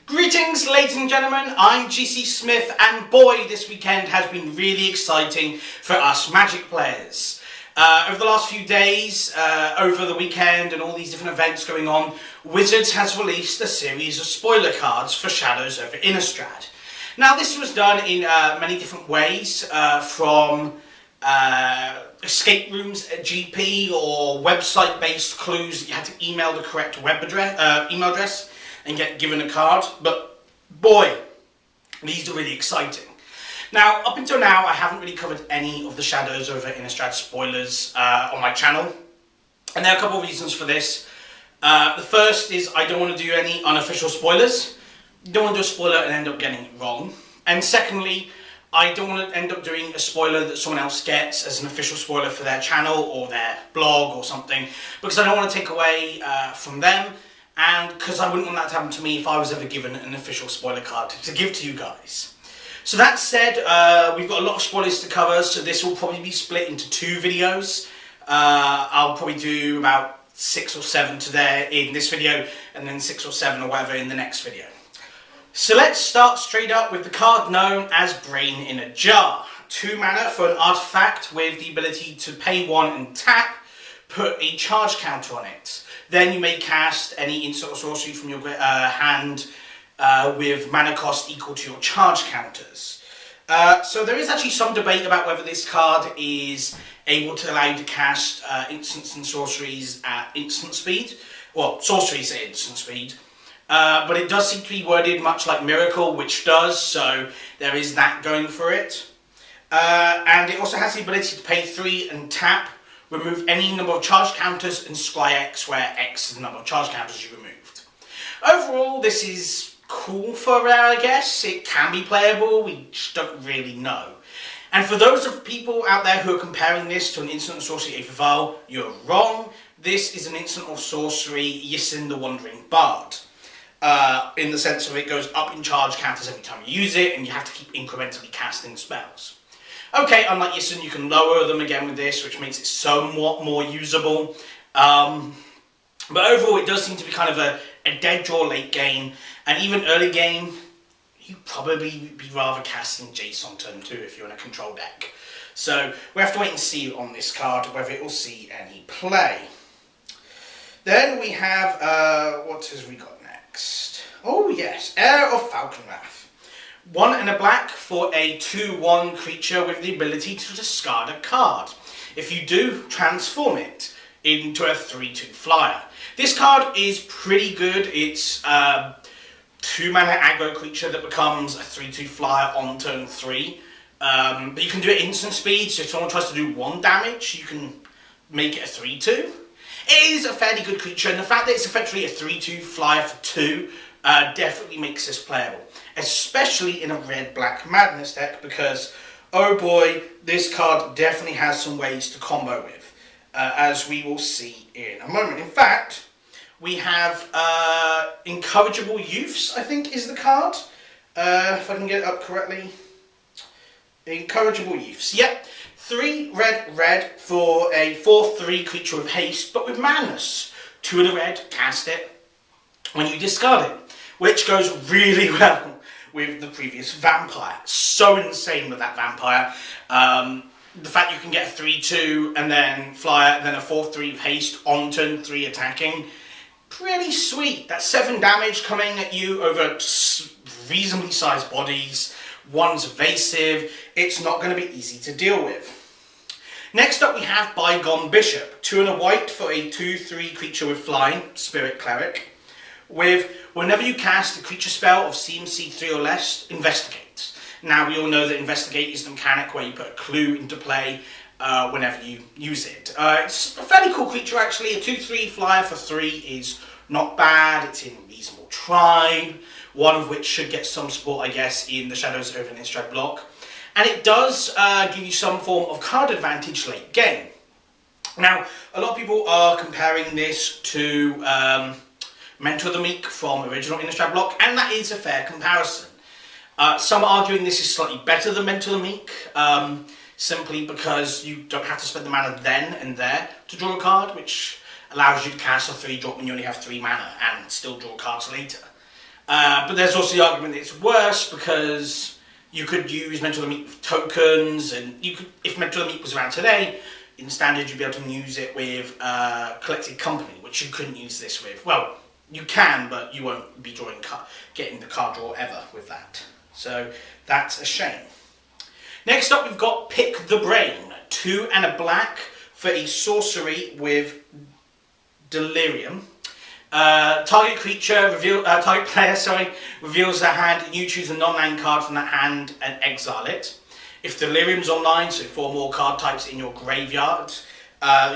Greetings ladies and gentlemen, I'm GC Smith, and boy, this weekend has been really exciting for us Magic players. Over the last few days, over the weekend and all these different events going on, Wizards has released a series of spoiler cards for Shadows over Innistrad. Now this was done in many different ways, from escape rooms at GP or website based clues that you had to email the correct email address and get given a card, but boy, these are really exciting. Now, up until now, I haven't really covered any of the Shadows over Innistrad spoilers on my channel, and there are a couple of reasons for this. The first is I don't want to do any unofficial spoilers. Don't want to do a spoiler and end up getting it wrong. And secondly, I don't want to end up doing a spoiler that someone else gets as an official spoiler for their channel or their blog or something, because I don't want to take away from them, and because I wouldn't want that to happen to me if I was ever given an official spoiler card to give to you guys. So that said, we've got a lot of spoilers to cover, so this will probably be split into two videos. I'll probably do about 6 or 7 today in this video, and then 6 or 7 or whatever in the next video. So let's start straight up with the card known as Brain in a Jar. 2 mana for an artifact with the ability to pay 1 and tap, put a charge counter on it. Then you may cast any instant or sorcery from your hand with mana cost equal to your charge counters. So there is actually some debate about whether this card is able to allow you to cast instants and sorceries at instant speed. Well, sorceries at instant speed. But it does seem to be worded much like Miracle, which does, so there is that going for it. And it also has the ability to pay 3 and tap, remove any number of charge counters, and scry X, where X is the number of charge counters you removed. Overall, this is cool for rare, I guess. It can be playable, we just don't really know. And for those of people out there who are comparing this to an instant or sorcery Aether, you're wrong. This is an instant or sorcery Yisin the Wandering Bard. In the sense of it goes up in charge counters every time you use it, and you have to keep incrementally casting spells. Okay, unlike Yisin, you can lower them again with this, which makes it somewhat more usable. But overall, it does seem to be kind of a dead draw late game, and even early game, you'd probably be rather casting Jace on turn 2 if you're in a control deck. So we have to wait and see on this card whether it will see any play. Then we have, what has we got next? Oh yes, Heir of Falconwrath. 1 and a black for a 2/1 creature with the ability to discard a card. If you do, transform it into a 3/2 flyer. This card is pretty good. It's a 2 mana aggro creature that becomes a 3/2 flyer on turn 3. But you can do it instant speed, so if someone tries to do 1 damage, you can make it a 3/2. It is a fairly good creature, and the fact that it's effectively a 3/2 flyer for 2 definitely makes this playable, especially in a red-black madness deck, because oh boy, this card definitely has some ways to combo with, as we will see in a moment. In fact, we have Incorrigible Youths, I think is the card, if I can get it up correctly. Incorrigible Youths, yep. 3 red for a 4/3 creature with haste, but with madness. 2 in a red, cast it when you discard it, which goes really well with the previous vampire. So insane with that vampire. The fact you can get a 3/2 and then flyer, then a 4/3 with haste on turn 3 attacking, pretty sweet. That's 7 damage coming at you over reasonably sized bodies. 1's evasive. It's not going to be easy to deal with. Next up we have Bygone Bishop. 2 and a white for a 2/3 creature with flying, Spirit Cleric, with whenever you cast a creature spell of CMC 3 or less, investigate. Now we all know that investigate is the mechanic where you put a clue into play whenever you use it. It's a fairly cool creature actually. A 2/3 flyer for 3 is not bad. It's in reasonable tribe, one of which should get some support, I guess, in the Shadows over Innistrad block. And it does give you some form of card advantage late game. Now, a lot of people are comparing this to Mentor the Meek from original Innistrad block, and that is a fair comparison. Some are arguing this is slightly better than Mentor the Meek, simply because you don't have to spend the mana then and there to draw a card, which allows you to cast a 3-drop when you only have 3 mana and still draw cards later. But there's also the argument that it's worse because you could use Mentor the Meat with tokens, and you could, if Mentor the Meat was around today, in Standard you'd be able to use it with Collected Company, which you couldn't use this with. Well, you can, but you won't be getting the card draw ever with that. So that's a shame. Next up, we've got Pick the Brain. 2 and a black for a sorcery with Delirium. Target player reveals their hand, and you choose a non-land card from that hand and exile it. If Delirium's online, so 4 more card types in your graveyard,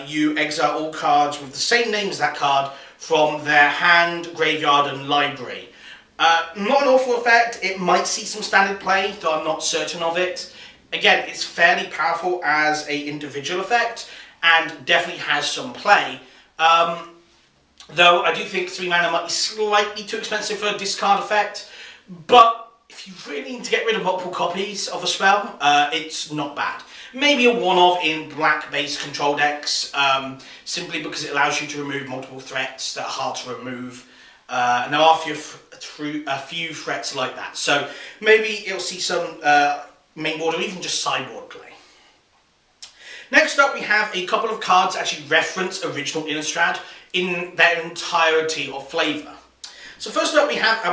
you exile all cards with the same name as that card from their hand, graveyard, and library. Not an awful effect. It might see some standard play, though I'm not certain of it. Again, it's fairly powerful as an individual effect, and definitely has some play. Though I do think 3 mana might be slightly too expensive for a discard effect, but if you really need to get rid of multiple copies of a spell, it's not bad. Maybe a one-off in black-based control decks, simply because it allows you to remove multiple threats that are hard to remove. And there are a few threats like that, so maybe it'll see some main board or even just sideboard play. Next up, we have a couple of cards that actually reference original Innistrad in their entirety or flavour. So first up, we have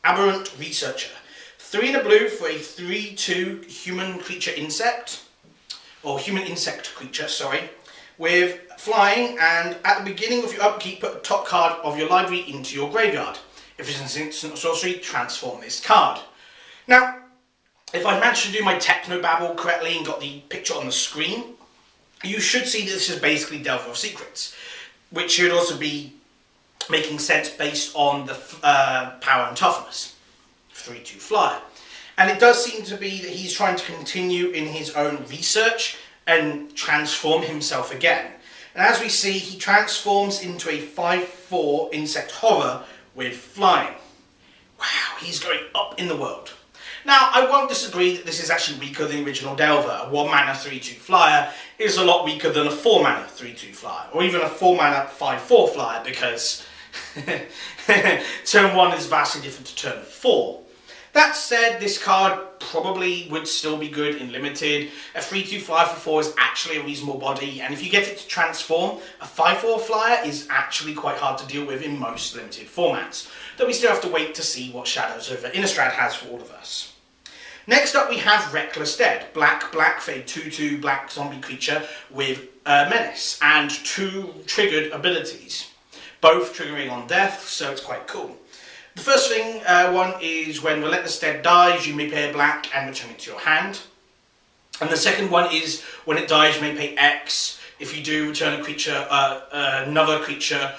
Aberrant Researcher. 3 in a blue for a 3/2 human creature insect, or human insect creature, sorry, with flying, and at the beginning of your upkeep, put a top card of your library into your graveyard. If it's an instant or sorcery, transform this card. Now, if I've managed to do my technobabble correctly and got the picture on the screen, you should see that this is basically Delver of Secrets, which should also be making sense based on the power and toughness. 3/2 flyer. And it does seem to be that he's trying to continue in his own research and transform himself again. And as we see, he transforms into a 5/4 insect horror with flying. Wow, he's going up in the world. Now, I won't disagree that this is actually weaker than the original Delver. A 1 mana 3/2 flyer is a lot weaker than a 4 mana 3/2 flyer, or even a 4 mana 5/4 flyer, because turn 1 is vastly different to turn 4. That said, this card probably would still be good in limited. A 3/2 flyer for 4 is actually a reasonable body, and if you get it to transform, a 5/4 flyer is actually quite hard to deal with in most limited formats. Though we still have to wait to see what Shadows over Innistrad has for all of us. Next up, we have Reckless Dead. Black for a 2/2 black zombie creature with Menace and 2 triggered abilities, both triggering on death, so it's quite cool. The first one is when Relentless Dead dies, you may pay a black and return it to your hand. And the second one is when it dies, you may pay X. If you do, return a creature, another creature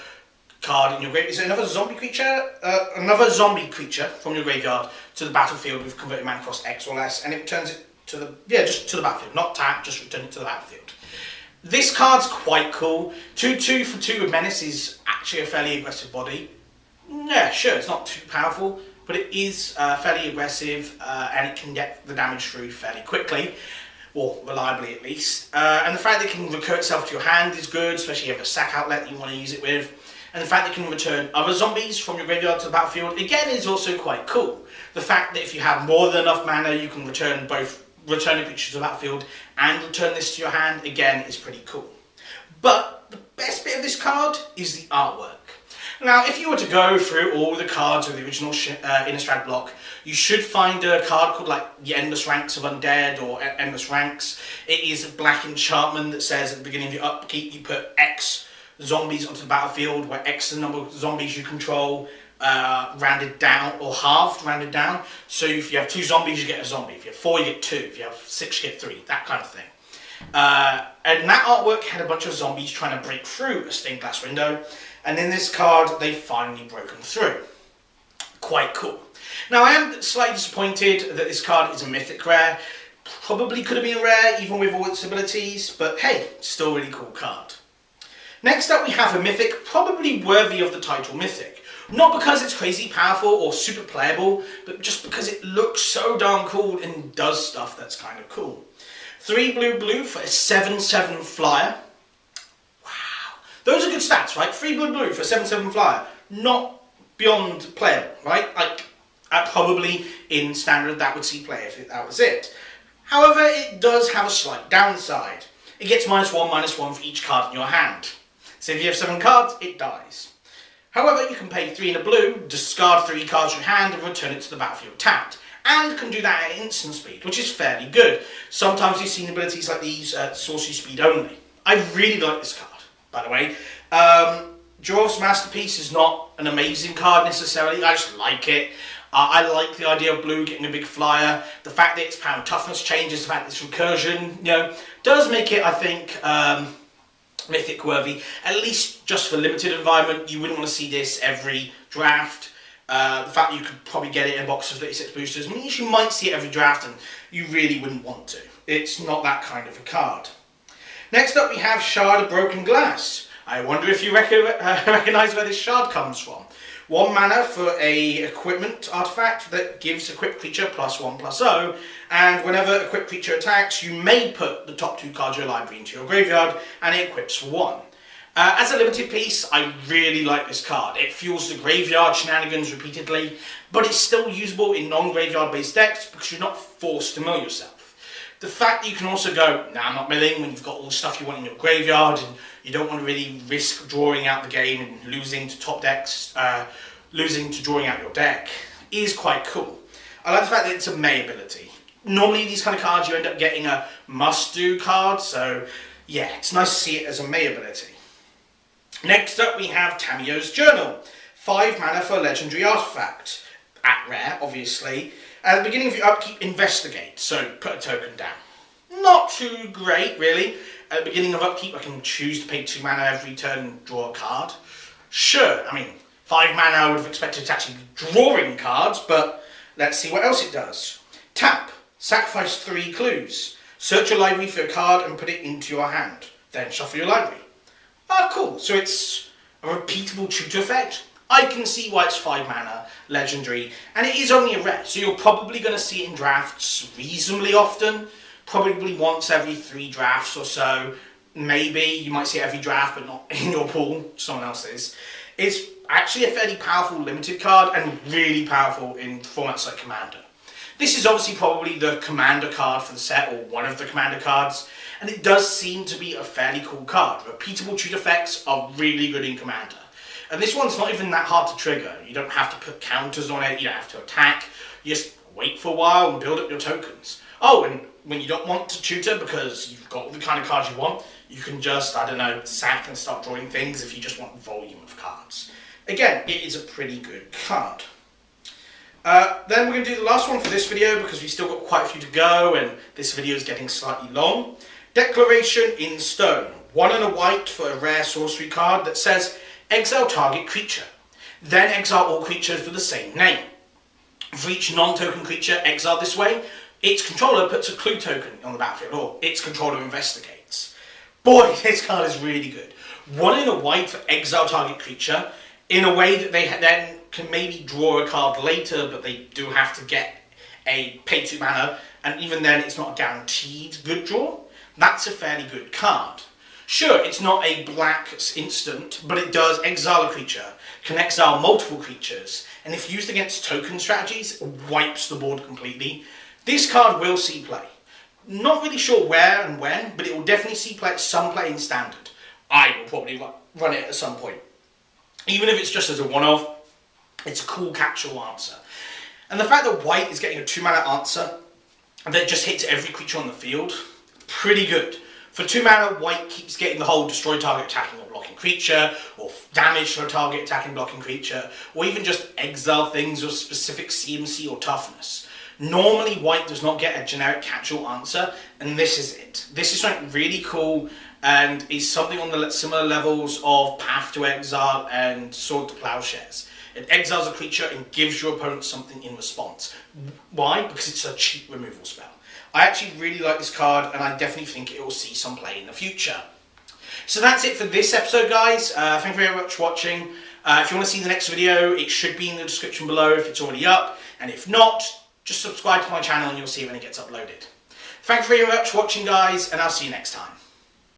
card in your graveyard. Is it another zombie creature? Another zombie creature from your graveyard to the battlefield with converted mana cost X or less, and it returns it to the just to the battlefield, not tap, just return it to the battlefield. This card's quite cool. 2/2 for 2 with Menace is actually a fairly aggressive body. Yeah, sure, it's not too powerful, but it is fairly aggressive, and it can get the damage through fairly quickly, or reliably at least. And the fact that it can recur itself to your hand is good, especially if you have a sack outlet that you want to use it with. And the fact that it can return other zombies from your graveyard to the battlefield, again, is also quite cool. The fact that if you have more than enough mana, you can return a creature to the battlefield and return this to your hand, again, is pretty cool. But the best bit of this card is the artwork. Now, if you were to go through all the cards of the original Innistrad block, you should find a card called like the Endless Ranks of Undead or Endless Ranks. It is a black enchantment that says at the beginning of your upkeep you put X zombies onto the battlefield, where X is the number of zombies you control, rounded down, or halved, rounded down. So if you have 2 zombies, you get a zombie. If you have 4, you get 2. If you have 6, you get 3. That kind of thing. And that artwork had a bunch of zombies trying to break through a stained glass window. And in this card, they've finally broken through. Quite cool. Now, I am slightly disappointed that this card is a mythic rare. Probably could have been a rare, even with all its abilities, but hey, still a really cool card. Next up, we have a mythic, probably worthy of the title mythic. Not because it's crazy powerful or super playable, but just because it looks so darn cool and does stuff that's kind of cool. 3 blue for a 7/7 flyer. Those are good stats, right? 3 blue for a 7/7 flyer. Not beyond playable, right? Like, probably in standard that would see play if that was it. However, it does have a slight downside. It gets -1/-1 for each card in your hand. So if you have 7 cards, it dies. However, you can pay 3 in a blue, discard 3 cards from your hand and return it to the battlefield tapped. And can do that at instant speed, which is fairly good. Sometimes you've seen abilities like these at sorcery speed only. I really like this card, by the way. Dwarf's Masterpiece is not an amazing card necessarily, I just like it. I like the idea of blue getting a big flyer. The fact that its power and toughness changes, the fact that it's recursion, does make it, I think, mythic worthy. At least just for limited environment, you wouldn't want to see this every draft. The fact that you could probably get it in a box of 36 boosters means you might see it every draft, and you really wouldn't want to. It's not that kind of a card. Next up we have Shard of Broken Glass. I wonder if you recognise where this shard comes from. 1 mana for a equipment artifact that gives equipped creature +1/+0, and whenever equipped creature attacks, you may put the top 2 cards of your library into your graveyard, and it equips for 1. As a limited piece, I really like this card. It fuels the graveyard shenanigans repeatedly, but it's still usable in non-graveyard based decks because you're not forced to mill yourself. The fact that you can also go, nah, I'm not milling, when you've got all the stuff you want in your graveyard and you don't want to really risk drawing out the game and losing to top decks, losing to drawing out your deck, is quite cool. I like the fact that it's a May ability. Normally these kind of cards you end up getting a must-do card, so yeah, it's nice to see it as a May ability. Next up we have Tamiyo's Journal. 5 mana for a legendary artifact. At rare, obviously. At the beginning of your upkeep, investigate, so put a token down. Not too great, really. At the beginning of upkeep, I can choose to pay 2 mana every turn and draw a card. Sure, I mean, 5 mana I would have expected to actually be drawing cards, but let's see what else it does. Tap, sacrifice 3 clues. Search your library for a card and put it into your hand. Then shuffle your library. Ah, cool, so it's a repeatable tutor effect. I can see why it's 5 mana, legendary, and it is only a rare, so you're probably going to see it in drafts reasonably often, probably once every 3 drafts or so. Maybe you might see it every draft, but not in your pool, someone else's. It's actually a fairly powerful limited card, and really powerful in formats like Commander. This is obviously probably the Commander card for the set, or one of the Commander cards, and it does seem to be a fairly cool card. Repeatable tutor effects are really good in Commander. And this one's not even that hard to trigger. You don't have to put counters on it, you don't have to attack. You just wait for a while and build up your tokens. Oh, and when you don't want to tutor because you've got the kind of cards you want, you can just, I don't know, sack and start drawing things if you just want volume of cards. Again, it is a pretty good card. Then we're going to do the last one for this video because we've still got quite a few to go and this video is getting slightly long. Declaration in Stone. 1 and a white for a rare sorcery card that says exile target creature. Then exile all creatures with the same name. For each non-token creature exiled this way, its controller puts a clue token on the battlefield, or its controller investigates. Boy, this card is really good. 1 in a white for exile target creature, in a way that they then can maybe draw a card later, but they do have to get a pay 2 mana, and even then it's not a guaranteed good draw. That's a fairly good card. Sure, it's not a black instant, but it does exile a creature, can exile multiple creatures, and if used against token strategies, it wipes the board completely. This card will see play. Not really sure where and when, but it will definitely see some play in Standard. I will probably run it at some point. Even if it's just as a one-off, it's a cool catch-all answer. And the fact that white is getting a 2 mana answer that just hits every creature on the field, pretty good. For 2 mana, white keeps getting the whole destroy target attacking or blocking creature, or damage to a target attacking blocking creature, or even just exile things with specific CMC or toughness. Normally, white does not get a generic catch-all answer, and this is it. This is something really cool, and is something on the similar levels of Path to Exile and Sword to Plowshares. It exiles a creature and gives your opponent something in response. Why? Because it's a cheap removal spell. I actually really like this card, and I definitely think it will see some play in the future. So that's it for this episode, guys. Thank you very much for watching. If you want to see the next video, it should be in the description below if it's already up. And if not, just subscribe to my channel and you'll see when it gets uploaded. Thank you very much for watching, guys, and I'll see you next time.